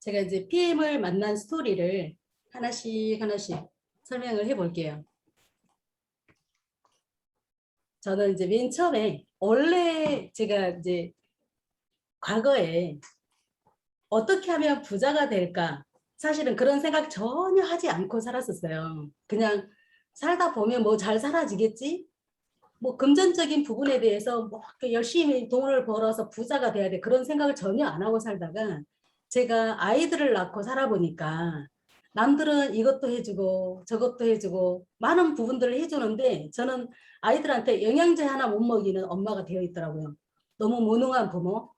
제가 이제 PM을 만난 스토리를 하나씩 하나씩 설명을 해볼게요. 저는 이제 맨 처음에 원래 제가 이제 과거에 어떻게 하면 부자가 될까? 사실은 그런 생각 전혀 하지 않고 살았었어요. 그냥 살다 보면 뭐 잘 살아지겠지? 뭐 금전적인 부분에 대해서 뭐 열심히 돈을 벌어서 부자가 돼야 돼. 그런 생각을 전혀 안 하고 살다가 제가 아이들을 낳고 살아보니까 남들은 이것도 해주고 저것도 해주고 많은 부분들을 해주는데 저는 아이들한테 영양제 하나 못 먹이는 엄마가 되어 있더라고요. 너무 무능한 부모.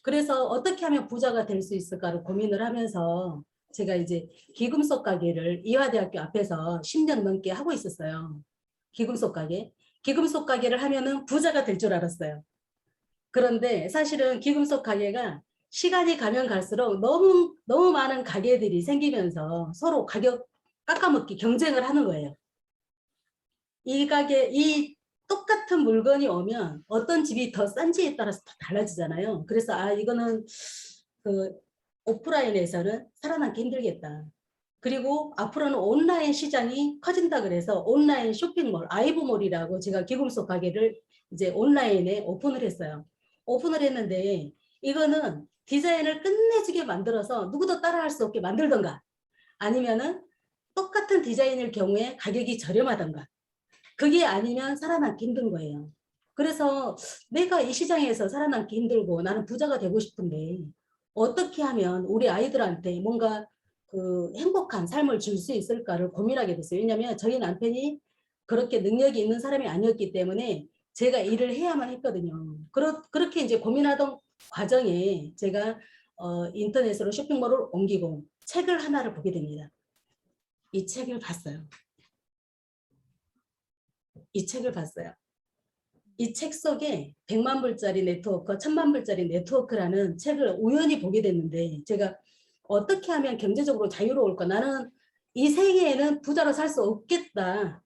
그래서 어떻게 하면 부자가 될 수 있을까를 고민을 하면서 제가 이제 기금속 가게를 이화대학교 앞에서 10년 넘게 하고 있었어요. 기금속 가게. 기금속 가게를 하면은 부자가 될 줄 알았어요. 그런데 사실은 기금속 가게가 시간이 가면 갈수록 너무 많은 가게들이 생기면서 서로 가격 깎아먹기 경쟁을 하는 거예요. 이 똑같은 물건이 오면 어떤 집이 더 싼지에 따라서 달라지잖아요. 그래서 이거는 그 오프라인에서는 살아남기 힘들겠다. 그리고 앞으로는 온라인 시장이 커진다 그래서 온라인 쇼핑몰 아이브몰이라고 제가 기금속 가게를 이제 온라인에 오픈을 했어요. 오픈을 했는데 이거는 디자인을 끝내주게 만들어서 누구도 따라할 수 없게 만들던가 아니면은 똑같은 디자인일 경우에 가격이 저렴하던가 그게 아니면 살아남기 힘든 거예요. 그래서 내가 이 시장에서 살아남기 힘들고 나는 부자가 되고 싶은데 어떻게 하면 우리 아이들한테 뭔가 그 행복한 삶을 줄 수 있을까를 고민하게 됐어요. 왜냐하면 저희 남편이 그렇게 능력이 있는 사람이 아니었기 때문에 제가 일을 해야만 했거든요. 그렇게 이제 고민하던 과정에 제가 인터넷으로 쇼핑몰을 옮기고 책을 하나를 보게 됩니다. 이 책을 봤어요. 이 책을 봤어요. 이 책 속에 100만 불짜리 네트워크, 1000만 불짜리 네트워크라는 책을 우연히 보게 됐는데 제가 어떻게 하면 경제적으로 자유로울까? 나는 이 세계에는 부자로 살 수 없겠다.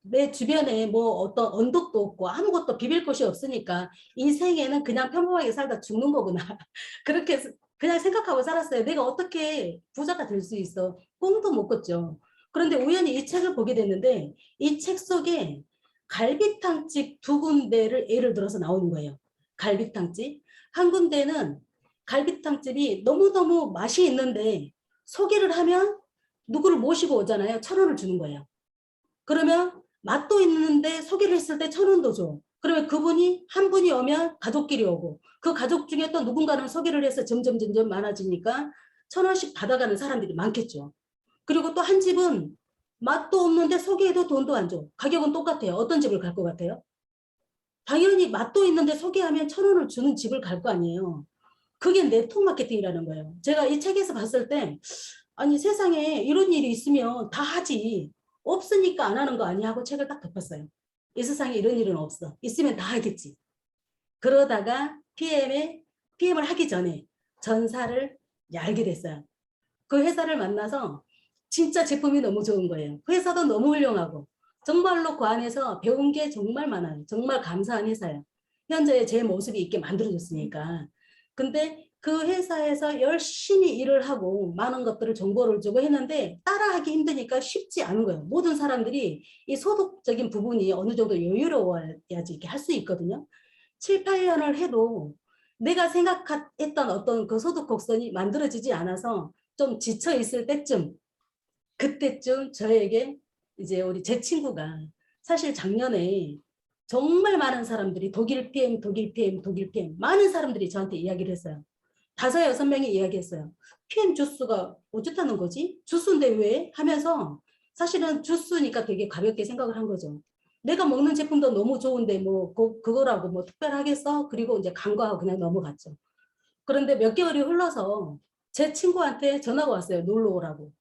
내 주변에 뭐 어떤 언덕도 없고 아무것도 비빌 곳이 없으니까 이 세계는 그냥 평범하게 살다 죽는 거구나. 그렇게 그냥 생각하고 살았어요. 내가 어떻게 부자가 될 수 있어? 꿈도 못 꿨죠. 그런데 우연히 이 책을 보게 됐는데 이 책 속에 갈비탕집 두 군데를 예를 들어서 나오는 거예요. 갈비탕집. 한 군데는 갈비탕집이 너무너무 맛이 있는데 소개를 하면 누구를 모시고 오잖아요. 1,000원을 주는 거예요. 그러면 맛도 있는데 소개를 했을 때 1,000원도 줘. 그러면 그분이 한 분이 오면 가족끼리 오고 그 가족 중에 또 누군가는 소개를 해서 점점 많아지니까 1,000원씩 받아가는 사람들이 많겠죠. 그리고 또 한 집은 맛도 없는데 소개해도 돈도 안 줘. 가격은 똑같아요. 어떤 집을 갈 것 같아요? 당연히 맛도 있는데 소개하면 1,000원을 주는 집을 갈 거 아니에요. 그게 네트워크 마케팅이라는 거예요. 제가 이 책에서 봤을 때 아니 세상에 이런 일이 있으면 다 하지. 없으니까 안 하는 거 아니야 하고 책을 딱 덮었어요. 이 세상에 이런 일은 없어. 있으면 다 하겠지. 그러다가 PM을 하기 전에 전사를 알게 됐어요. 그 회사를 만나서 진짜 제품이 너무 좋은 거예요. 회사도 너무 훌륭하고 정말로 그 안에서 배운 게 정말 많아요. 정말 감사한 회사예요. 현재 제 모습이 있게 만들어줬으니까. 근데 그 회사에서 열심히 일을 하고 많은 것들을 정보를 주고 했는데 따라하기 힘드니까 쉽지 않은 거예요. 모든 사람들이 이 소득적인 부분이 어느 정도 여유로워야지 이렇게 할 수 있거든요. 7, 8년을 해도 내가 생각했던 어떤 그 소득 곡선이 만들어지지 않아서 좀 지쳐 있을 때쯤 그때쯤 저에게 이제 제 친구가 사실 작년에 정말 많은 사람들이 독일 PM, 독일 PM, 독일 PM 많은 사람들이 저한테 이야기를 했어요. 5, 6명이 이야기했어요. PM 주스가 어쨌다는 거지? 주스인데 왜? 하면서 사실은 주스니까 되게 가볍게 생각을 한 거죠. 내가 먹는 제품도 너무 좋은데 뭐 그거라고 뭐 특별하겠어? 그리고 이제 간과하고 그냥 넘어갔죠. 그런데 몇 개월이 흘러서 제 친구한테 전화가 왔어요. 놀러 오라고.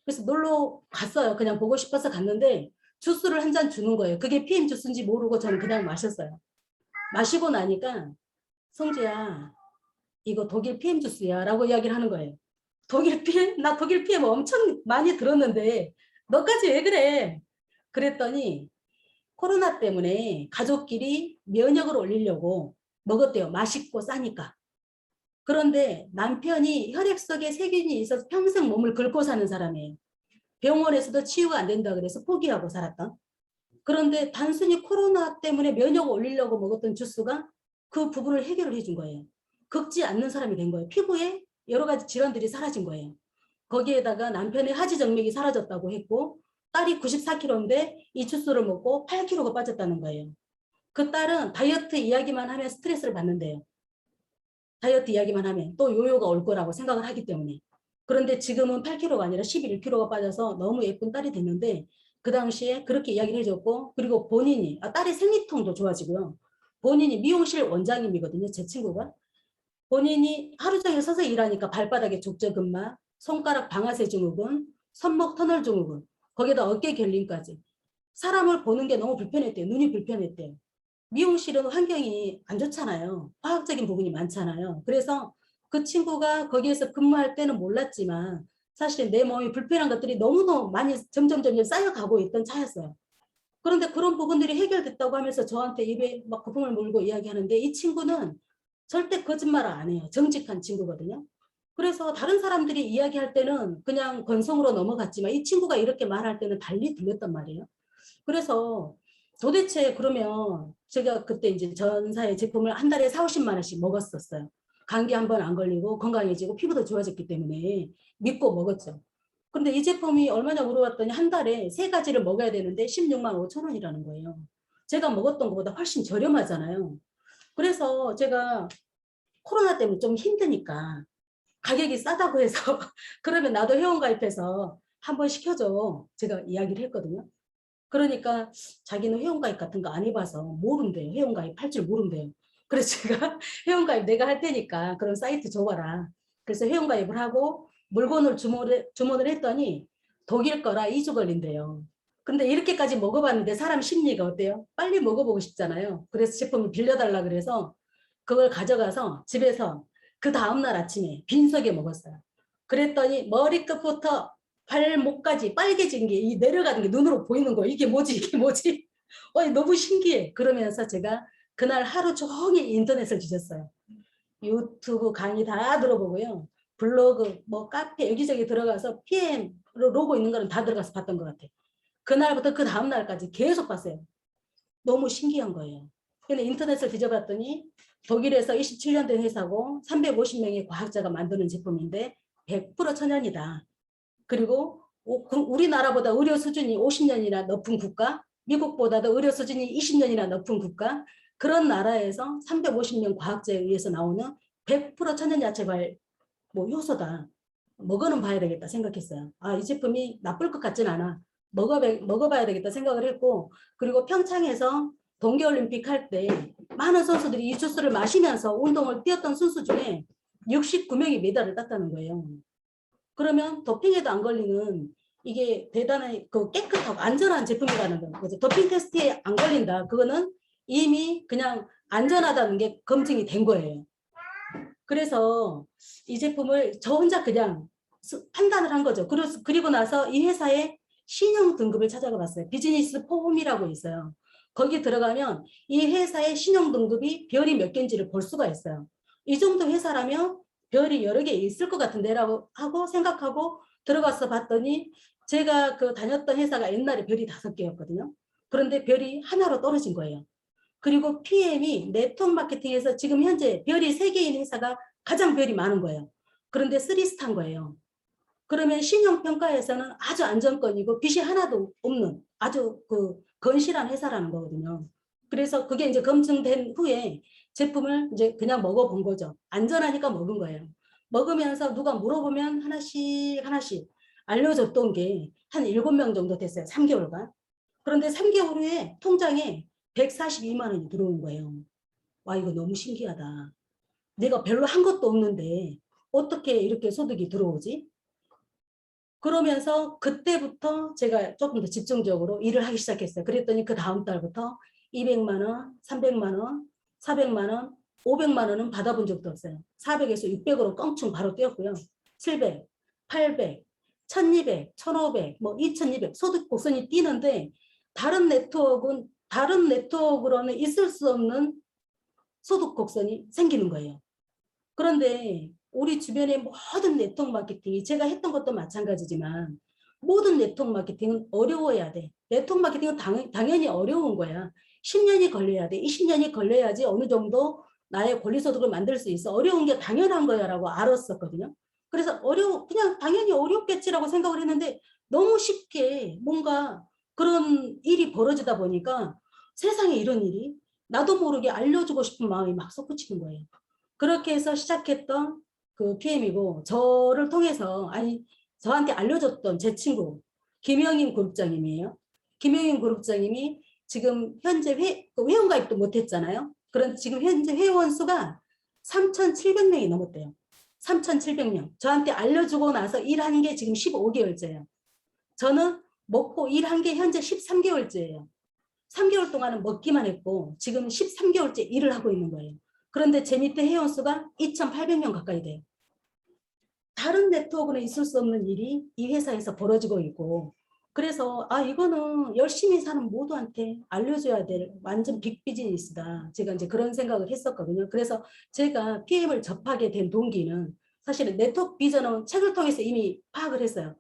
그래서 놀러 갔어요. 그냥 보고 싶어서 갔는데 주스를 한 잔 주는 거예요. 그게 PM 주스인지 모르고 저는 그냥 마셨어요. 마시고 나니까 성주야 이거 독일 PM 주스야 라고 이야기를 하는 거예요. 독일 PM? 나 독일 PM 엄청 많이 들었는데 너까지 왜 그래? 그랬더니 코로나 때문에 가족끼리 면역을 올리려고 먹었대요. 맛있고 싸니까. 그런데 남편이 혈액속에 세균이 있어서 평생 몸을 긁고 사는 사람이에요. 병원에서도 치유가 안 된다 그래서 포기하고 살았다. 그런데 단순히 코로나 때문에 면역을 올리려고 먹었던 주스가 그 부분을 해결을 해준 거예요. 긁지 않는 사람이 된 거예요. 피부에 여러 가지 질환들이 사라진 거예요. 거기에다가 남편의 하지정맥이 사라졌다고 했고 딸이 94kg인데 이 주스를 먹고 8kg가 빠졌다는 거예요. 그 딸은 다이어트 이야기만 하면 스트레스를 받는데요. 다이어트 이야기만 하면 또 요요가 올 거라고 생각을 하기 때문에. 그런데 지금은 8kg가 아니라 11kg가 빠져서 너무 예쁜 딸이 됐는데 그 당시에 그렇게 이야기를 해줬고 그리고 본인이 딸의 생리통도 좋아지고요. 본인이 미용실 원장님이거든요. 제 친구가. 본인이 하루 종일 서서 일하니까 발바닥에 족저근막, 손가락 방아쇠 증후군, 손목 터널 증후군, 거기다 어깨 결림까지. 사람을 보는 게 너무 불편했대요. 눈이 불편했대요. 미용실은 환경이 안 좋잖아요. 화학적인 부분이 많잖아요. 그래서 그 친구가 거기에서 근무할 때는 몰랐지만 사실 내 몸이 불편한 것들이 너무너무 많이 점점 쌓여가고 있던 차였어요. 그런데 그런 부분들이 해결됐다고 하면서 저한테 입에 막 거품을 물고 이야기하는데 이 친구는 절대 거짓말을 안 해요. 정직한 친구거든요. 그래서 다른 사람들이 이야기할 때는 그냥 건성으로 넘어갔지만 이 친구가 이렇게 말할 때는 달리 들렸단 말이에요. 그래서 도대체 그러면 제가 그때 이제 전사의 제품을 한 달에 4, 50만 원씩 먹었었어요. 감기 한 번 안 걸리고 건강해지고 피부도 좋아졌기 때문에 믿고 먹었죠. 근데 이 제품이 얼마냐 물어봤더니 한 달에 세 가지를 먹어야 되는데 16만 5천 원이라는 거예요. 제가 먹었던 것보다 훨씬 저렴하잖아요. 그래서 제가 코로나 때문에 좀 힘드니까 가격이 싸다고 해서 그러면 나도 회원가입해서 한번 시켜줘. 제가 이야기를 했거든요. 그러니까 자기는 회원가입 같은 거 안 해봐서 모른대요. 회원가입 할 줄 모른대요. 그래서 제가 회원가입 내가 할 테니까 그런 사이트 줘봐라. 그래서 회원가입을 하고 물건을 주문을 했더니 독일 거라 2주 걸린대요. 근데 이렇게까지 먹어봤는데 사람 심리가 어때요? 빨리 먹어보고 싶잖아요. 그래서 제품을 빌려달라 그래서 그걸 가져가서 집에서 그 다음날 아침에 빈속에 먹었어요. 그랬더니 머리끝부터 발목까지 빨개진 게 이 내려가는 게 눈으로 보이는 거예요. 이게 뭐지? 이게 뭐지? 너무 신기해. 그러면서 제가 그날 하루 종일 인터넷을 뒤졌어요. 유튜브 강의 다 들어보고요. 블로그, 뭐 카페 여기저기 들어가서 PM 로고 있는 거는 다 들어가서 봤던 것 같아요. 그날부터 그 다음날까지 계속 봤어요. 너무 신기한 거예요. 근데 인터넷을 뒤져봤더니 독일에서 27년 된 회사고 350명의 과학자가 만드는 제품인데 100% 천연이다. 그리고 우리나라보다 의료 수준이 50년이나 높은 국가, 미국보다도 의료 수준이 20년이나 높은 국가, 그런 나라에서 350명 과학자에 의해서 나오는 100% 천연야채과일 뭐 효소다. 먹어는 봐야 되겠다 생각했어요. 이 제품이 나쁠 것 같진 않아. 먹어봐야 되겠다 생각을 했고, 그리고 평창에서 동계올림픽 할 때 많은 선수들이 이 주스를 마시면서 운동을 뛰었던 선수 중에 69명이 메달을 땄다는 거예요. 그러면 도핑에도 안 걸리는 이게 대단히 깨끗하고 안전한 제품이라는 거죠. 도핑 테스트에 안 걸린다. 그거는 이미 그냥 안전하다는 게 검증이 된 거예요. 그래서 이 제품을 저 혼자 그냥 판단을 한 거죠. 그리고 나서 이 회사의 신용 등급을 찾아가 봤어요. 비즈니스 폼이라고 있어요. 거기 들어가면 이 회사의 신용 등급이 별이 몇 개인지를 볼 수가 있어요. 이 정도 회사라면 별이 여러 개 있을 것 같은데라고 하고 생각하고 들어가서 봤더니 제가 다녔던 회사가 옛날에 별이 5개였거든요. 그런데 별이 하나로 떨어진 거예요. 그리고 PM이 네트워크 마케팅에서 지금 현재 별이 3개인 회사가 가장 별이 많은 거예요. 그런데 3스타인 거예요. 그러면 신용평가에서는 아주 안정권이고 빚이 하나도 없는 아주 건실한 회사라는 거거든요. 그래서 그게 이제 검증된 후에 제품을 이제 그냥 먹어본 거죠. 안전하니까 먹은 거예요. 먹으면서 누가 물어보면 하나씩 알려줬던 게 한 7명 정도 됐어요. 3개월간. 그런데 3개월 후에 통장에 142만 원이 들어온 거예요. 와, 이거 너무 신기하다. 내가 별로 한 것도 없는데 어떻게 이렇게 소득이 들어오지? 그러면서 그때부터 제가 조금 더 집중적으로 일을 하기 시작했어요. 그랬더니 그 다음 달부터 200만 원, 300만 원, 400만 원, 500만 원은 받아본 적도 없어요. 400에서 600으로 껑충 바로 뛰었고요. 700, 800, 1200, 1500, 뭐 2200 소득 곡선이 뛰는데 다른 네트워크로는 있을 수 없는 소득 곡선이 생기는 거예요. 그런데 우리 주변의 모든 네트워크 마케팅이 제가 했던 것도 마찬가지지만 모든 네트워크 마케팅은 어려워야 돼. 네트워크 마케팅은 당연히 어려운 거야. 10년이 걸려야 돼. 20년이 걸려야지 어느 정도 나의 권리소득을 만들 수 있어. 어려운 게 당연한 거야라고 알았었거든요. 그래서 그냥 당연히 어렵겠지라고 생각을 했는데 너무 쉽게 뭔가 그런 일이 벌어지다 보니까 세상에 이런 일이 나도 모르게 알려주고 싶은 마음이 막 솟구치는 거예요. 그렇게 해서 시작했던 그 PM이고 저를 통해서 저한테 알려줬던 제 친구 김영인 그룹장님이에요. 김영인 그룹장님이 지금 현재 회원가입도 못했잖아요. 그런 지금 현재 회원 수가 3,700명이 넘었대요. 3,700명. 저한테 알려주고 나서 일한 게 지금 15개월째예요. 저는 먹고 일한 게 현재 13개월째예요. 3개월 동안은 먹기만 했고 지금 13개월째 일을 하고 있는 거예요. 그런데 제 밑에 회원 수가 2,800명 가까이 돼요. 다른 네트워크는 있을 수 없는 일이 이 회사에서 벌어지고 있고 그래서 이거는 열심히 사는 모두한테 알려줘야 될 완전 빅 비즈니스다. 제가 이제 그런 생각을 했었거든요. 그래서 제가 PM을 접하게 된 동기는 사실은 네트워크 비전은 책을 통해서 이미 파악을 했어요.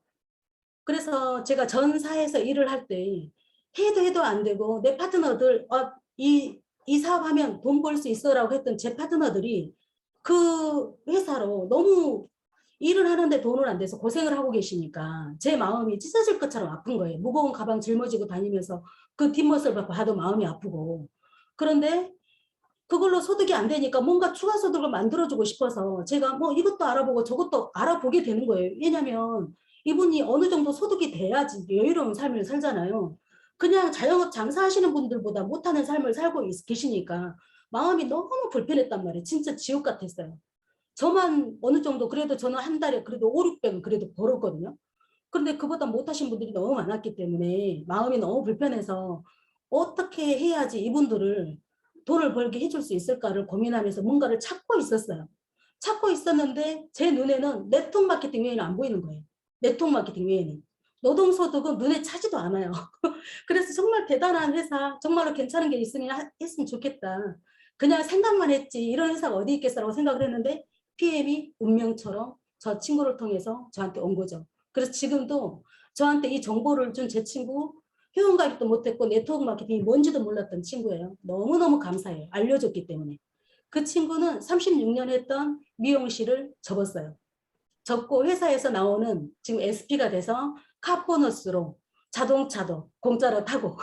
그래서 제가 전사에서 일을 할 때 해도 안 되고 내 파트너들 이 사업하면 돈 벌 수 있어라고 했던 제 파트너들이 그 회사로 너무 일을 하는데 돈을 안 돼서 고생을 하고 계시니까 제 마음이 찢어질 것처럼 아픈 거예요. 무거운 가방 짊어지고 다니면서 그 뒷모습을 봐도 마음이 아프고 그런데 그걸로 소득이 안 되니까 뭔가 추가 소득을 만들어주고 싶어서 제가 뭐 이것도 알아보고 저것도 알아보게 되는 거예요. 왜냐면 이분이 어느 정도 소득이 돼야지 여유로운 삶을 살잖아요. 그냥 자영업 장사하시는 분들보다 못하는 삶을 살고 계시니까 마음이 너무 불편했단 말이에요. 진짜 지옥 같았어요. 저만 어느 정도 그래도 저는 한 달에 그래도 5, 600은 그래도 벌었거든요. 그런데 그보다 못하신 분들이 너무 많았기 때문에 마음이 너무 불편해서 어떻게 해야지 이분들을 돈을 벌게 해줄 수 있을까를 고민하면서 뭔가를 찾고 있었어요. 찾고 있었는데 제 눈에는 네트워크 마케팅 외에는 안 보이는 거예요. 네트워크 마케팅 외에는. 노동소득은 눈에 차지도 않아요. 그래서 정말 대단한 회사, 정말로 괜찮은 게 있으면 했으면 좋겠다. 그냥 생각만 했지 이런 회사가 어디 있겠어라고 생각을 했는데 PM이 운명처럼 저 친구를 통해서 저한테 온 거죠. 그래서 지금도 저한테 이 정보를 준 제 친구 회원가입도 못했고 네트워크 마케팅이 뭔지도 몰랐던 친구예요. 너무너무 감사해요. 알려줬기 때문에. 그 친구는 36년 했던 미용실을 접었어요. 접고 회사에서 나오는 지금 SP가 돼서 카보너스로 자동차도 공짜로 타고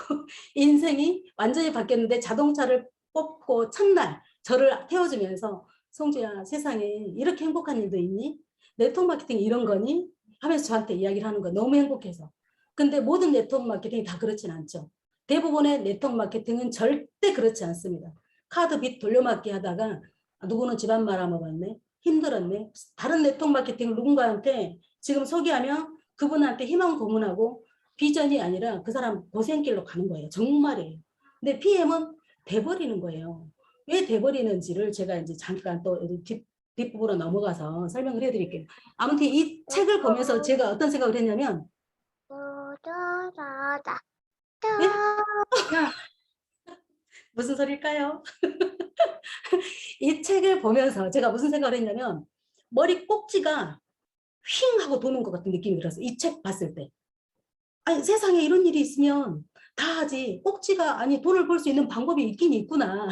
인생이 완전히 바뀌었는데 자동차를 뽑고 첫날 저를 태워주면서 성주야 세상에 이렇게 행복한 일도 있니? 네트워크 마케팅 이런 거니? 하면서 저한테 이야기를 하는 거 너무 행복해서. 근데 모든 네트워크 마케팅이 다 그렇진 않죠. 대부분의 네트워크 마케팅은 절대 그렇지 않습니다. 카드 빚 돌려막기 하다가 누구는 집안 말아먹었네. 힘들었네. 다른 네트워크 마케팅을 누군가한테 지금 소개하면 그분한테 희망 고문하고 비전이 아니라 그 사람 고생길로 가는 거예요. 정말이에요. 근데 PM은 돼버리는 거예요. 왜 돼버리는지를 제가 이제 잠깐 또 뒷부분으로 넘어가서 설명을 해드릴게요. 아무튼 이 책을 보면서 제가 어떤 생각을 했냐면 네? 무슨 소리일까요? 이 책을 보면서 제가 무슨 생각을 했냐면 머리 꼭지가 휙 하고 도는 것 같은 느낌이 들었어요. 이 책 봤을 때. 아니 세상에 이런 일이 있으면 다 하지. 꼭지가 아니 돈을 벌 수 있는 방법이 있긴 있구나.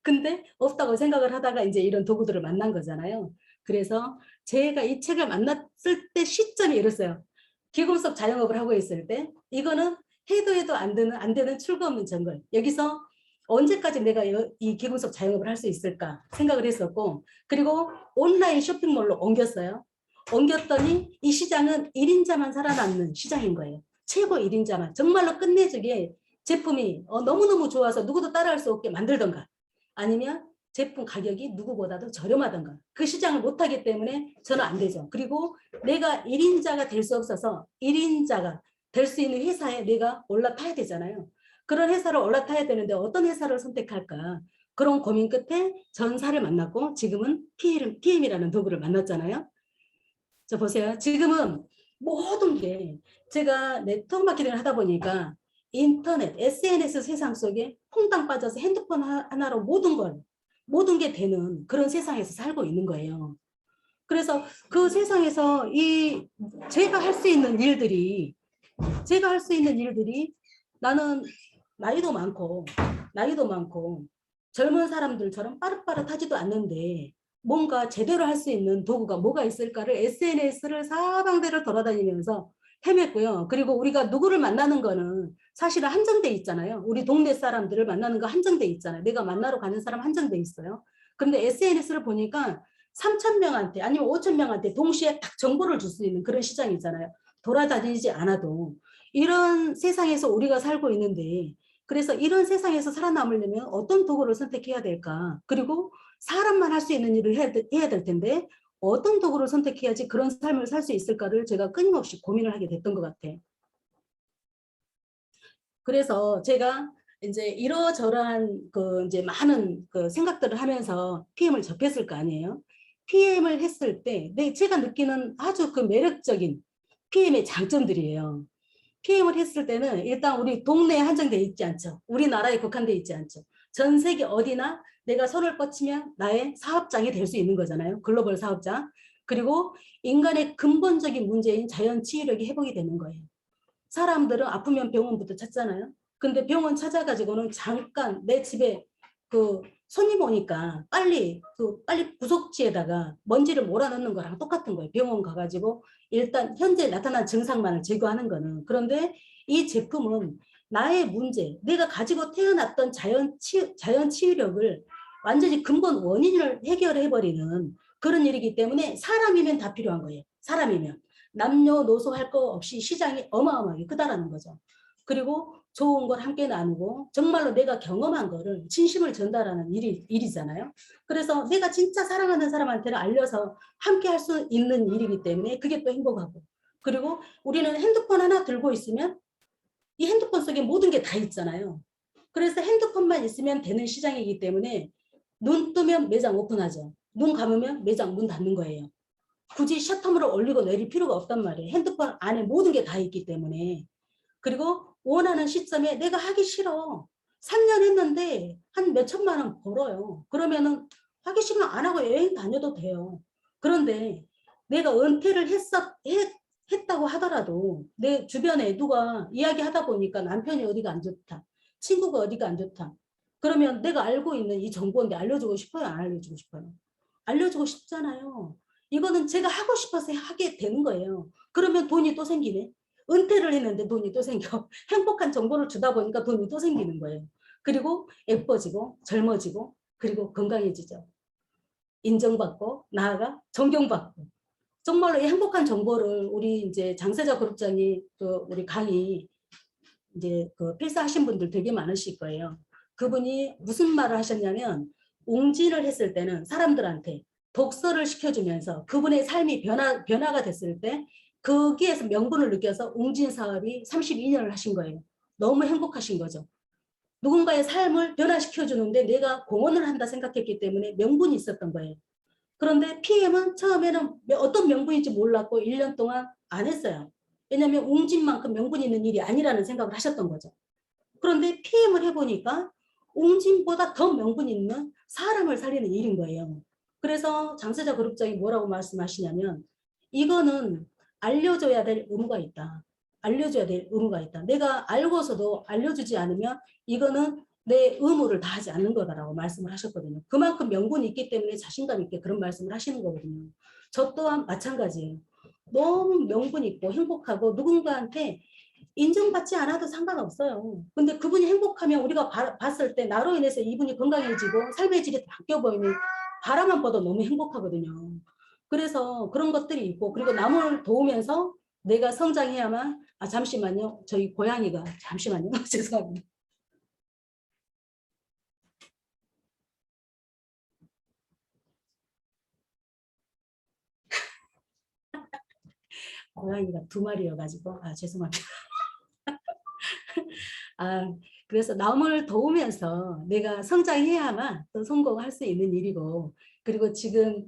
근데 없다고 생각을 하다가 이제 이런 도구들을 만난 거잖아요. 그래서 제가 이 책을 만났을 때 시점이 이랬어요. 기금속 자영업을 하고 있을 때 이거는 해도 안 되는 출구 없는 정글. 여기서 언제까지 내가 이 기금속 자영업을 할 수 있을까 생각을 했었고 그리고 온라인 쇼핑몰로 옮겼어요. 옮겼더니 이 시장은 1인자만 살아남는 시장인 거예요. 최고 1인자만. 정말로 끝내주게 제품이 너무너무 좋아서 누구도 따라할 수 없게 만들던가 아니면 제품 가격이 누구보다도 저렴하던가 그 시장을 못하기 때문에 저는 안 되죠. 그리고 내가 1인자가 될 수 없어서 1인자가 될 수 있는 회사에 내가 올라타야 되잖아요. 그런 회사를 올라타야 되는데 어떤 회사를 선택할까 그런 고민 끝에 전사를 만났고 지금은 PM이라는 도구를 만났잖아요. 자 보세요. 지금은 모든 게 제가 네트워크 마케팅을 하다 보니까 인터넷, SNS 세상 속에 퐁당 빠져서 핸드폰 하나로 모든 걸 모든 게 되는 그런 세상에서 살고 있는 거예요. 그래서 그 세상에서 이 제가 할 수 있는 일들이 나는 나이도 많고 젊은 사람들처럼 빠릇빠릇하지도 않는데 뭔가 제대로 할 수 있는 도구가 뭐가 있을까를 SNS를 사방대를 돌아다니면서 헤맸고요. 그리고 우리가 누구를 만나는 거는 사실은 한정돼 있잖아요. 우리 동네 사람들을 만나는 거 한정돼 있잖아요. 내가 만나러 가는 사람 한정돼 있어요. 그런데 SNS를 보니까 3,000명한테 아니면 5,000명한테 동시에 딱 정보를 줄 수 있는 그런 시장이잖아요. 돌아다니지 않아도. 이런 세상에서 우리가 살고 있는데 그래서 이런 세상에서 살아남으려면 어떤 도구를 선택해야 될까? 그리고 사람만 할 수 있는 일을 해야 될 텐데 어떤 도구를 선택해야지 그런 삶을 살 수 있을까를 제가 끊임없이 고민을 하게 됐던 것 같아요. 그래서 제가 이제 이러저러한 그 이제 많은 그 생각들을 하면서 PM을 접했을 거 아니에요. PM을 했을 때 제가 느끼는 아주 그 매력적인 PM의 장점들이에요. PM을 했을 때는 일단 우리 동네에 한정돼 있지 않죠. 우리나라에 국한돼 있지 않죠. 전 세계 어디나 내가 손을 뻗치면 나의 사업장이 될 수 있는 거잖아요. 글로벌 사업장. 그리고 인간의 근본적인 문제인 자연 치유력이 회복이 되는 거예요. 사람들은 아프면 병원부터 찾잖아요. 근데 병원 찾아가지고는 잠깐 내 집에 그 손님 오니까 빨리 구석지에다가 먼지를 몰아넣는 거랑 똑같은 거예요. 병원 가가지고 일단 현재 나타난 증상만을 제거하는 거는. 그런데 이 제품은 나의 문제, 내가 가지고 태어났던 자연 치유력을 완전히 근본 원인을 해결해버리는 그런 일이기 때문에 사람이면 다 필요한 거예요. 사람이면. 남녀노소 할 거 없이 시장이 어마어마하게 크다라는 거죠. 그리고 좋은 걸 함께 나누고 정말로 내가 경험한 거를 진심을 전달하는 일이잖아요. 그래서 내가 진짜 사랑하는 사람한테는 알려서 함께 할 수 있는 일이기 때문에 그게 또 행복하고. 그리고 우리는 핸드폰 하나 들고 있으면 이 핸드폰 속에 모든 게 다 있잖아요. 그래서 핸드폰만 있으면 되는 시장이기 때문에 눈 뜨면 매장 오픈하죠. 눈 감으면 매장 문 닫는 거예요. 굳이 셔터물을 올리고 내릴 필요가 없단 말이에요. 핸드폰 안에 모든 게 다 있기 때문에. 그리고 원하는 시점에 내가 하기 싫어. 3년 했는데 한 몇 천만 원 벌어요. 그러면은 하기 싫으면 안 하고 여행 다녀도 돼요. 그런데 내가 은퇴를 했다고 하더라도 내 주변에 누가 이야기하다 보니까 남편이 어디가 안 좋다. 친구가 어디가 안 좋다. 그러면 내가 알고 있는 이 정보인데 알려주고 싶어요? 안 알려주고 싶어요? 알려주고 싶잖아요. 이거는 제가 하고 싶어서 하게 되는 거예요. 그러면 돈이 또 생기네. 은퇴를 했는데 돈이 또 생겨. 행복한 정보를 주다 보니까 돈이 또 생기는 거예요. 그리고 예뻐지고 젊어지고 그리고 건강해지죠. 인정받고 나아가 존경받고. 정말로 이 행복한 정보를 우리 이제 장세자 그룹장이 또 우리 강의 이제 그 필사하신 분들 되게 많으실 거예요. 그분이 무슨 말을 하셨냐면 웅진을 했을 때는 사람들한테 독서를 시켜주면서 그분의 삶이 변화가 됐을 때 거기에서 명분을 느껴서 웅진 사업이 32년을 하신 거예요. 너무 행복하신 거죠. 누군가의 삶을 변화시켜주는데 내가 공헌을 한다 생각했기 때문에 명분이 있었던 거예요. 그런데 PM은 처음에는 어떤 명분인지 몰랐고 1년 동안 안 했어요. 왜냐하면 웅진만큼 명분 있는 일이 아니라는 생각을 하셨던 거죠. 그런데 PM을 해보니까 웅진보다 더 명분 있는 사람을 살리는 일인 거예요. 그래서 장세자 그룹장이 뭐라고 말씀하시냐면 이거는 알려줘야 될 의무가 있다. 알려줘야 될 의무가 있다. 내가 알고서도 알려주지 않으면 이거는 내 의무를 다하지 않는 거다라고 말씀을 하셨거든요. 그만큼 명분이 있기 때문에 자신감 있게 그런 말씀을 하시는 거거든요. 저 또한 마찬가지예요. 너무 명분 있고 행복하고 누군가한테 인정받지 않아도 상관없어요. 근데 그분이 행복하면 우리가 봤을 때 나로 인해서 이분이 건강해지고 삶의 질이 바뀌어 보이면 바라만 봐도 너무 행복하거든요. 그래서 그런 것들이 있고 그리고 남을 도우면서 내가 성장해야만 잠시만요. 저희 고양이가 잠시만요. 죄송합니다. 고양이가 두 마리여가지고 죄송합니다. 아, 그래서 남을 도우면서 내가 성장해야만 또 성공할 수 있는 일이고 그리고 지금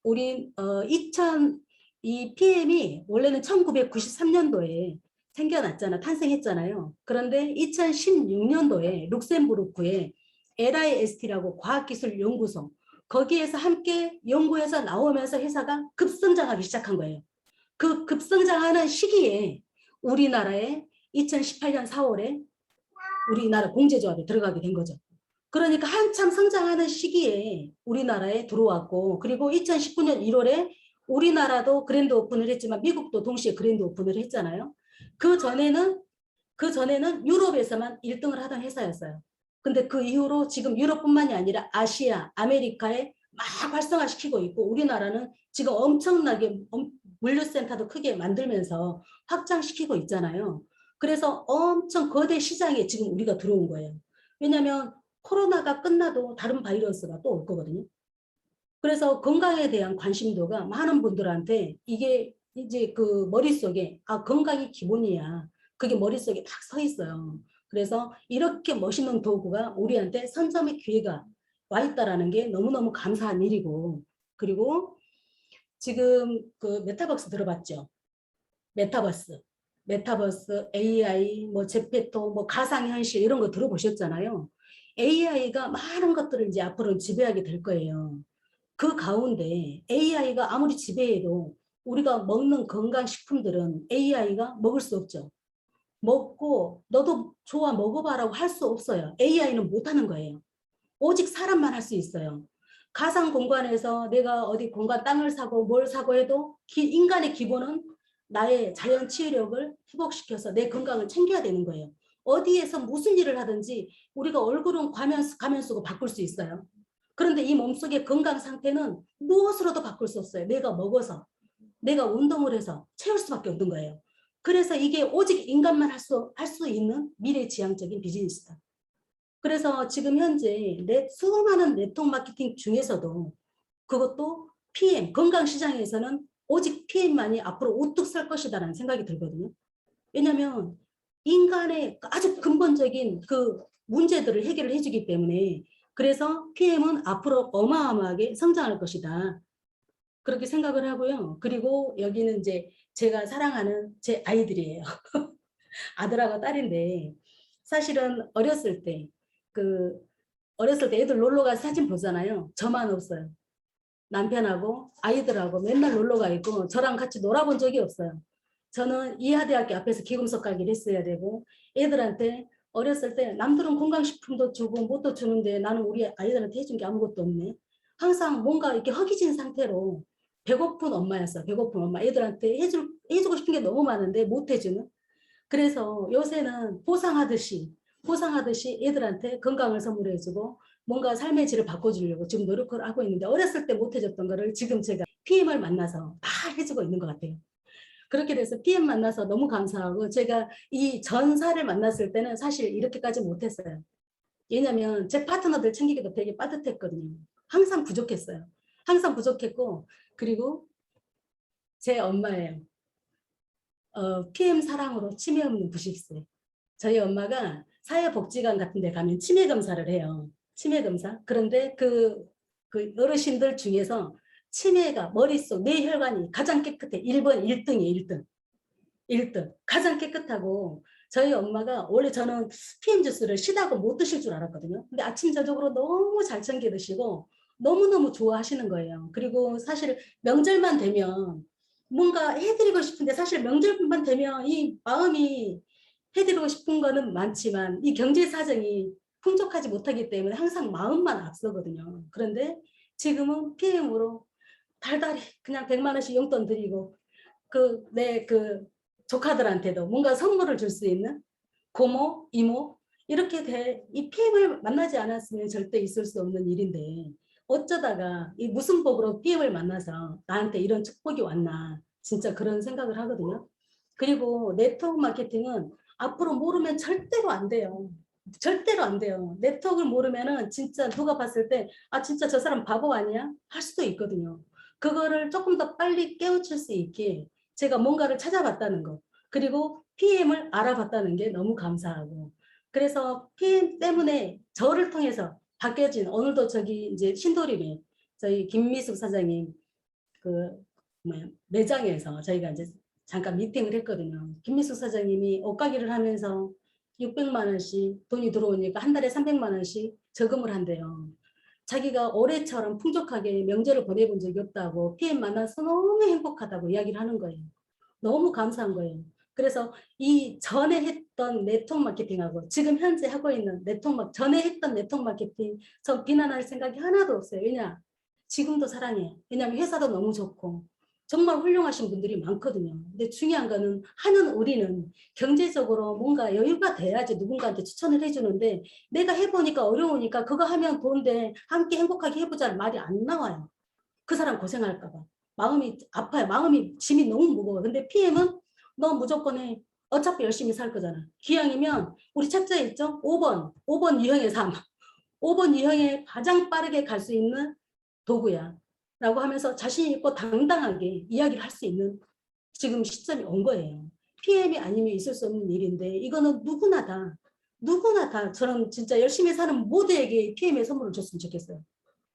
우리 2000 이 PM이 원래는 1993년도에 생겨났잖아 탄생했잖아요. 그런데 2016년도에 룩셈부르크에 LIST라고 과학기술연구소 거기에서 함께 연구해서 나오면서 회사가 급성장하기 시작한 거예요. 그 급성장하는 시기에 우리나라에 2018년 4월에 우리나라 공제조합에 들어가게 된 거죠. 그러니까 한참 성장하는 시기에 우리나라에 들어왔고 그리고 2019년 1월에 우리나라도 그랜드 오픈을 했지만 미국도 동시에 그랜드 오픈을 했잖아요. 그 전에는 유럽에서만 1등을 하던 회사였어요. 근데 그 이후로 지금 유럽뿐만이 아니라 아시아, 아메리카에 막 활성화시키고 있고 우리나라는 지금 엄청나게 물류센터도 크게 만들면서 확장시키고 있잖아요. 그래서 엄청 거대 시장에 지금 우리가 들어온 거예요. 왜냐하면 코로나가 끝나도 다른 바이러스가 또 올 거거든요. 그래서 건강에 대한 관심도가 많은 분들한테 이게 이제 그 머릿속에 건강이 기본이야. 그게 머릿속에 딱 서 있어요. 그래서 이렇게 멋있는 도구가 우리한테 선점의 기회가 와 있다라는 게 너무너무 감사한 일이고 그리고 지금 그 메타버스 들어봤죠? 메타버스, AI, 뭐 제페토, 뭐 가상현실 이런 거 들어보셨잖아요. AI가 많은 것들을 이제 앞으로 지배하게 될 거예요. 그 가운데 AI가 아무리 지배해도 우리가 먹는 건강식품들은 AI가 먹을 수 없죠. 먹고 너도 좋아 먹어봐라고 할 수 없어요. AI는 못하는 거예요. 오직 사람만 할 수 있어요. 가상 공간에서 내가 어디 공간 땅을 사고 뭘 사고 해도 인간의 기본은 나의 자연 치유력을 회복시켜서 내 건강을 챙겨야 되는 거예요. 어디에서 무슨 일을 하든지 우리가 얼굴은 가면 쓰고 바꿀 수 있어요. 그런데 이 몸속의 건강 상태는 무엇으로도 바꿀 수 없어요. 내가 먹어서, 내가 운동을 해서 채울 수밖에 없는 거예요. 그래서 이게 오직 인간만 할 수 있는 미래지향적인 비즈니스다. 그래서 지금 현재 수많은 네트워크 마케팅 중에서도 그것도 PM, 건강시장에서는 오직 PM만이 앞으로 우뚝 설 것이다라는 생각이 들거든요. 왜냐하면 인간의 아주 근본적인 그 문제들을 해결을 해주기 때문에 그래서 PM은 앞으로 어마어마하게 성장할 것이다. 그렇게 생각을 하고요. 그리고 여기는 이제 제가 사랑하는 제 아이들이에요. 아들하고 딸인데 사실은 어렸을 때 애들 놀러 가서 사진 보잖아요. 저만 없어요. 남편하고 아이들하고 맨날 놀러 가 있고 저랑 같이 놀아본 적이 없어요. 저는 이하대학교 앞에서 기금속 가기를 했어야 되고 애들한테 어렸을 때 남들은 건강식품도 주고 뭣도 주는데 나는 우리 아이들한테 해준 게 아무것도 없네. 항상 뭔가 이렇게 허기진 상태로 배고픈 엄마였어. 배고픈 엄마. 애들한테 해주고 싶은 게 너무 많은데 못 해주는. 그래서 요새는 보상하듯이 애들한테 건강을 선물해주고 뭔가 삶의 질을 바꿔주려고 지금 노력을 하고 있는데 어렸을 때 못해줬던 거를 지금 제가 PM을 만나서 다 해주고 있는 것 같아요. 그렇게 돼서 PM 만나서 너무 감사하고 제가 이 전사를 만났을 때는 사실 이렇게까지 못했어요. 왜냐면 제 파트너들 챙기기도 되게 빠듯했거든요. 항상 부족했어요. 항상 부족했고 그리고 제 엄마예요. PM 사랑으로 치매 없는 90세. 저희 엄마가 사회복지관 같은 데 가면 치매 검사를 해요. 치매 검사. 그런데 그 어르신들 중에서 치매가 머릿속 뇌혈관이 가장 깨끗해. 1번 1등이에요. 1등. 1등. 가장 깨끗하고 저희 엄마가 원래 저는 PM 주스를 시다고 못 드실 줄 알았거든요. 근데 아침 저녁으로 너무 잘 챙겨 드시고 너무너무 좋아하시는 거예요. 그리고 사실 명절만 되면 뭔가 해드리고 싶은데 사실 명절만 되면 이 마음이 해드리고 싶은 거는 많지만 이 경제 사정이 풍족하지 못하기 때문에 항상 마음만 앞서거든요. 그런데 지금은 PM으로 달달이 그냥 100만 원씩 용돈 드리고 내 조카들한테도 뭔가 선물을 줄 수 있는 고모, 이모 이렇게 이 PM을 만나지 않았으면 절대 있을 수 없는 일인데 어쩌다가 이 무슨 복으로 PM을 만나서 나한테 이런 축복이 왔나 진짜 그런 생각을 하거든요. 그리고 네트워크 마케팅은 앞으로 모르면 절대로 안 돼요. 절대로 안 돼요. 네트워크를 모르면은 진짜 누가 봤을 때 진짜 저 사람 바보 아니야? 할 수도 있거든요. 그거를 조금 더 빨리 깨우칠 수 있게 제가 뭔가를 찾아봤다는 거 그리고 PM을 알아봤다는 게 너무 감사하고 그래서 PM 때문에 저를 통해서 바뀌어진 오늘도 저기 이제 신도림에 저희 김미숙 사장님 그 매장에서 저희가 이제 잠깐 미팅을 했거든요. 김미숙 사장님이 옷가게를 하면서 600만 원씩 돈이 들어오니까 한 달에 300만 원씩 저금을 한대요. 자기가 올해처럼 풍족하게 명절을 보내본 적이 없다고 PM 만나서 너무 행복하다고 이야기를 하는 거예요. 너무 감사한 거예요. 그래서 이 전에 했던 네트워크 마케팅하고 지금 현재 하고 있는 전에 했던 네트워크 마케팅 전 비난할 생각이 하나도 없어요. 왜냐? 지금도 사랑해. 왜냐하면 회사도 너무 좋고 정말 훌륭하신 분들이 많거든요. 근데 중요한 거는 하는 우리는 경제적으로 뭔가 여유가 돼야지 누군가한테 추천을 해주는데 내가 해보니까 어려우니까 그거 하면 돈데 함께 행복하게 해보자는 말이 안 나와요. 그 사람 고생할까 봐. 마음이 아파요. 마음이 짐이 너무 무거워. 근데 PM은 너 무조건 해. 어차피 열심히 살 거잖아. 기왕이면 우리 책자에 있죠? 5번 유형의 삶. 5번 유형에 가장 빠르게 갈 수 있는 도구야. 라고 하면서 자신 있고 당당하게 이야기를 할 수 있는 지금 시점이 온 거예요. PM이 아니면 있을 수 없는 일인데 이거는 누구나 다 저는 진짜 열심히 사는 모두에게 PM의 선물을 줬으면 좋겠어요.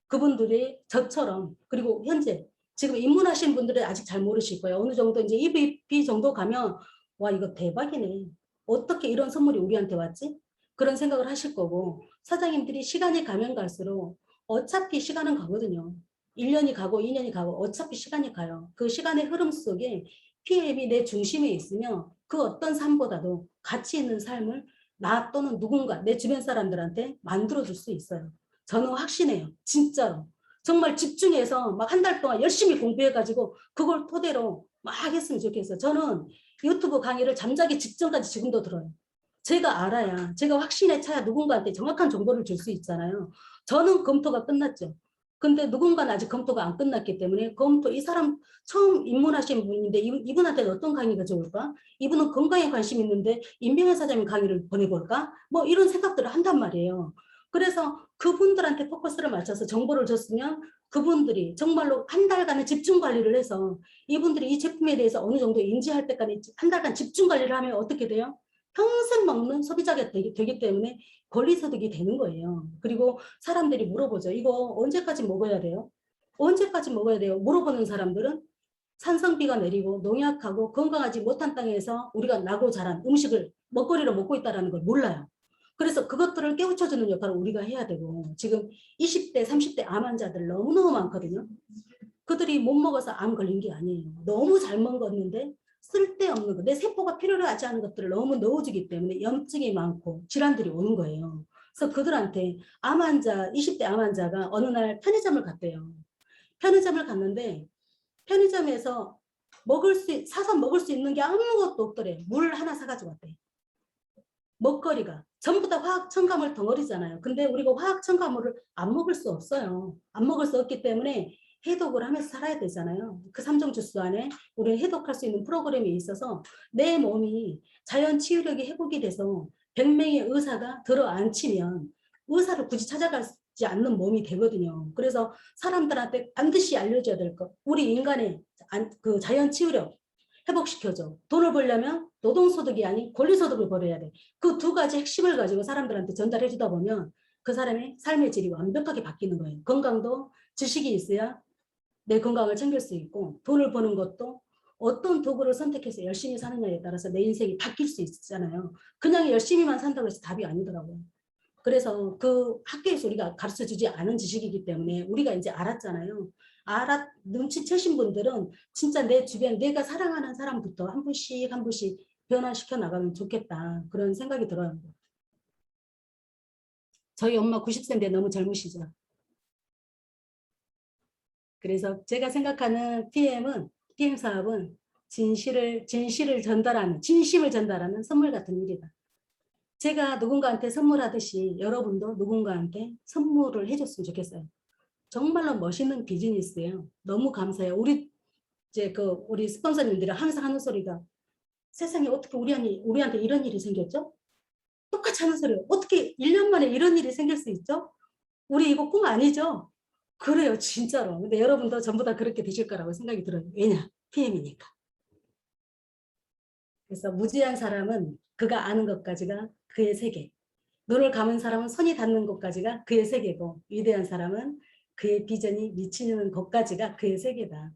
그분들이 저처럼 그리고 현재 지금 입문하신 분들은 아직 잘 모르실 거예요. 어느 정도 이제 EVP 정도 가면 와 이거 대박이네. 어떻게 이런 선물이 우리한테 왔지? 그런 생각을 하실 거고 사장님들이 시간이 가면 갈수록 어차피 시간은 가거든요. 1년이 가고 2년이 가고 어차피 시간이 가요. 그 시간의 흐름 속에 PM이 내 중심에 있으면 그 어떤 삶보다도 가치 있는 삶을 나 또는 누군가 내 주변 사람들한테 만들어줄 수 있어요. 저는 확신해요. 진짜로. 정말 집중해서 막 한 달 동안 열심히 공부해가지고 그걸 토대로 막 했으면 좋겠어요. 저는 유튜브 강의를 잠자기 직전까지 지금도 들어요. 제가 알아야, 제가 확신에 차야 누군가한테 정확한 정보를 줄 수 있잖아요. 저는 검토가 끝났죠. 근데 누군가는 아직 검토가 안 끝났기 때문에 이 사람 처음 입문하신 분인데 이분한테는 어떤 강의가 좋을까? 이분은 건강에 관심 있는데 임병현 사장님 강의를 보내볼까? 뭐 이런 생각들을 한단 말이에요. 그래서 그분들한테 포커스를 맞춰서 정보를 줬으면 그분들이 정말로 한 달간의 집중 관리를 해서 이분들이 이 제품에 대해서 어느 정도 인지할 때까지 한 달간 집중 관리를 하면 어떻게 돼요? 평생 먹는 소비자가 되기 때문에 권리소득이 되는 거예요. 그리고 사람들이 물어보죠. 이거 언제까지 먹어야 돼요? 언제까지 먹어야 돼요? 물어보는 사람들은 산성비가 내리고 농약하고 건강하지 못한 땅에서 우리가 나고 자란 음식을 먹거리로 먹고 있다는 걸 몰라요. 그래서 그것들을 깨우쳐주는 역할을 우리가 해야 되고 지금 20대, 30대 암 환자들 너무너무 많거든요. 그들이 못 먹어서 암 걸린 게 아니에요. 너무 잘 먹었는데 쓸데없는 거, 내 세포가 필요로 하지 않은 것들을 너무 넣어주기 때문에 염증이 많고 질환들이 오는 거예요. 그래서 그들한테 암 환자, 20대 암 환자가 어느 날 편의점을 갔대요. 편의점을 갔는데 편의점에서 사서 먹을 수 있는 게 아무것도 없더래. 물 하나 사가지고 왔대. 먹거리가 전부 다 화학 첨가물 덩어리잖아요. 근데 우리가 화학 첨가물을 안 먹을 수 없어요. 안 먹을 수 없기 때문에 해독을 하면서 살아야 되잖아요. 그 3종 주스 안에 우리는 해독할 수 있는 프로그램이 있어서 내 몸이 자연 치유력이 회복이 돼서 100명의 의사가 들어앉히면 의사를 굳이 찾아가지 않는 몸이 되거든요. 그래서 사람들한테 반드시 알려줘야 될 것. 우리 인간의 그 자연 치유력 회복시켜줘. 돈을 벌려면 노동소득이 아닌 권리소득을 벌여야 돼. 그 두 가지 핵심을 가지고 사람들한테 전달해 주다 보면 그 사람의 삶의 질이 완벽하게 바뀌는 거예요. 건강도 지식이 있어야 내 건강을 챙길 수 있고 돈을 버는 것도 어떤 도구를 선택해서 열심히 사느냐에 따라서 내 인생이 바뀔 수 있잖아요. 그냥 열심히만 산다고 해서 답이 아니더라고요. 그래서 그 학교에서 우리가 가르쳐 주지 않은 지식이기 때문에 우리가 이제 알았잖아요. 눈치채신 분들은 진짜 내 주변 내가 사랑하는 사람부터 한 분씩 한 분씩 변화시켜 나가면 좋겠다. 그런 생각이 들어요. 저희 엄마 90세인데 너무 젊으시죠. 그래서 제가 생각하는 PM 사업은 진심을 전달하는 선물 같은 일이다. 제가 누군가한테 선물하듯이 여러분도 누군가한테 선물을 해줬으면 좋겠어요. 정말로 멋있는 비즈니스예요. 너무 감사해요. 우리 스폰서님들이 항상 하는 소리가 세상에 어떻게 우리한테 이런 일이 생겼죠? 똑같이 하는 소리예요. 어떻게 1년 만에 이런 일이 생길 수 있죠? 우리 이거 꿈 아니죠? 그래요, 진짜로. 근데 여러분도 전부 다 그렇게 되실 거라고 생각이 들어요. 왜냐? PM이니까. 그래서 무지한 사람은 그가 아는 것까지가 그의 세계. 눈을 감은 사람은 손이 닿는 것까지가 그의 세계고 위대한 사람은 그의 비전이 미치는 것까지가 그의 세계다.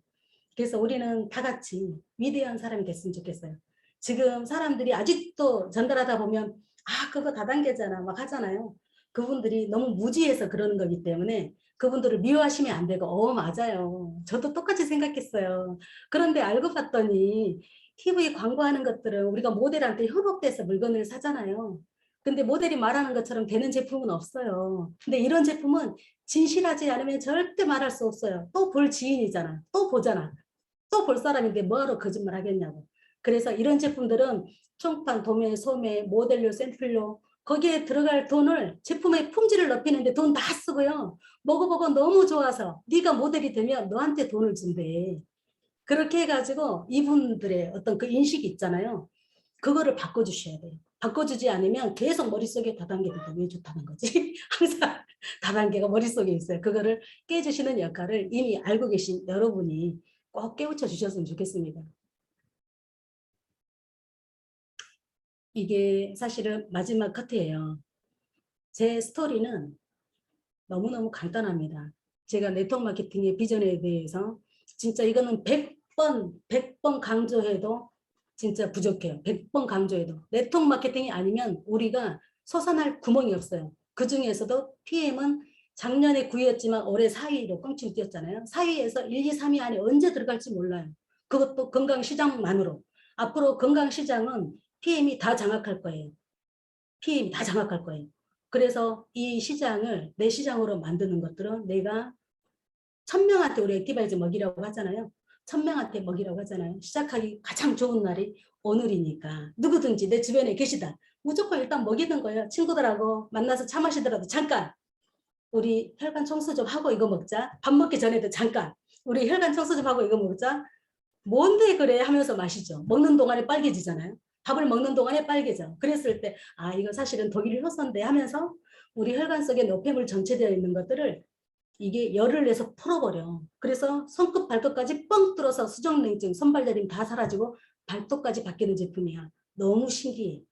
그래서 우리는 다 같이 위대한 사람이 됐으면 좋겠어요. 지금 사람들이 아직도 전달하다 보면 아 그거 다단계잖아 막 하잖아요. 그분들이 너무 무지해서 그러는 거기 때문에 그분들을 미워하시면 안 되고 맞아요. 저도 똑같이 생각했어요. 그런데 알고 봤더니 TV 광고하는 것들은 우리가 모델한테 현혹돼서 물건을 사잖아요. 근데 모델이 말하는 것처럼 되는 제품은 없어요. 근데 이런 제품은 진실하지 않으면 절대 말할 수 없어요. 또 볼 지인이잖아. 또 보잖아. 또 볼 사람인데 뭐하러 거짓말 하겠냐고. 그래서 이런 제품들은 총판, 도매, 소매, 모델료, 샘플료 거기에 들어갈 돈을 제품의 품질을 높이는데 돈 다 쓰고요. 먹어보고 너무 좋아서 네가 모델이 되면 너한테 돈을 준대. 그렇게 해가지고 이분들의 어떤 그 인식이 있잖아요. 그거를 바꿔주셔야 돼요. 바꿔주지 않으면 계속 머릿속에 다단계가 왜 좋다는 거지? 항상 다단계가 머릿속에 있어요. 그거를 깨주시는 역할을 이미 알고 계신 여러분이 꼭 깨우쳐 주셨으면 좋겠습니다. 이게 사실은 마지막 커트예요. 제 스토리는 너무너무 간단합니다. 제가 네트워크 마케팅의 비전에 대해서 진짜 이거는 100번 강조해도 진짜 부족해요. 100번 강조해도. 네트워크 마케팅이 아니면 우리가 솟아날 구멍이 없어요. 그 중에서도 PM은 작년에 9위였지만 올해 4위로 껑충 뛰었잖아요. 4위에서 1, 2, 3위 안에 언제 들어갈지 몰라요. 그것도 건강시장만으로. 앞으로 건강시장은 PM이 다 장악할 거예요. PM이 다 장악할 거예요. 그래서 이 시장을 내 시장으로 만드는 것들은 내가 1000명한테 우리 액티바이즈 먹이라고 하잖아요. 1000명한테 먹이라고 하잖아요. 시작하기 가장 좋은 날이 오늘이니까 누구든지 내 주변에 계시다. 무조건 일단 먹이는 거예요. 친구들하고 만나서 차 마시더라도 잠깐 우리 혈관 청소 좀 하고 이거 먹자. 밥 먹기 전에도 잠깐 우리 혈관 청소 좀 하고 이거 먹자. 뭔데 그래 하면서 마시죠. 먹는 동안에 빨개지잖아요. 밥을 먹는 동안에 빨개져. 그랬을 때 아 이거 사실은 독일 효소인데 하면서 우리 혈관 속에 노폐물 정체되어 있는 것들을 이게 열을 내서 풀어버려. 그래서 손끝 발끝까지 뻥 뚫어서 수족냉증, 손발저림 다 사라지고 발톱까지 바뀌는 제품이야. 너무 신기해.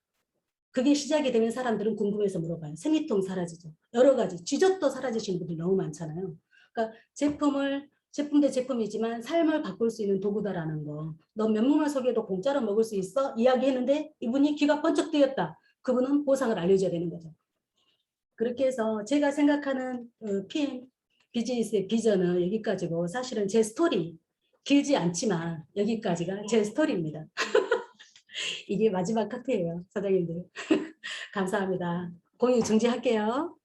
그게 시작이 되면 사람들은 궁금해서 물어봐요. 생리통 사라지죠. 여러 가지 쥐젖도 사라지시는 분들이 너무 많잖아요. 그러니까 제품 대 제품이지만 삶을 바꿀 수 있는 도구다라는 거. 너 맨몸을 속여도 공짜로 먹을 수 있어? 이야기했는데 이분이 귀가 번쩍 뜨였다. 그분은 보상을 알려줘야 되는 거죠. 그렇게 해서 제가 생각하는 PM 비즈니스의 비전은 여기까지고 사실은 제 스토리 길지 않지만 여기까지가 제 스토리입니다. 이게 마지막 카트예요, 사장님들. 감사합니다. 공유 중지할게요.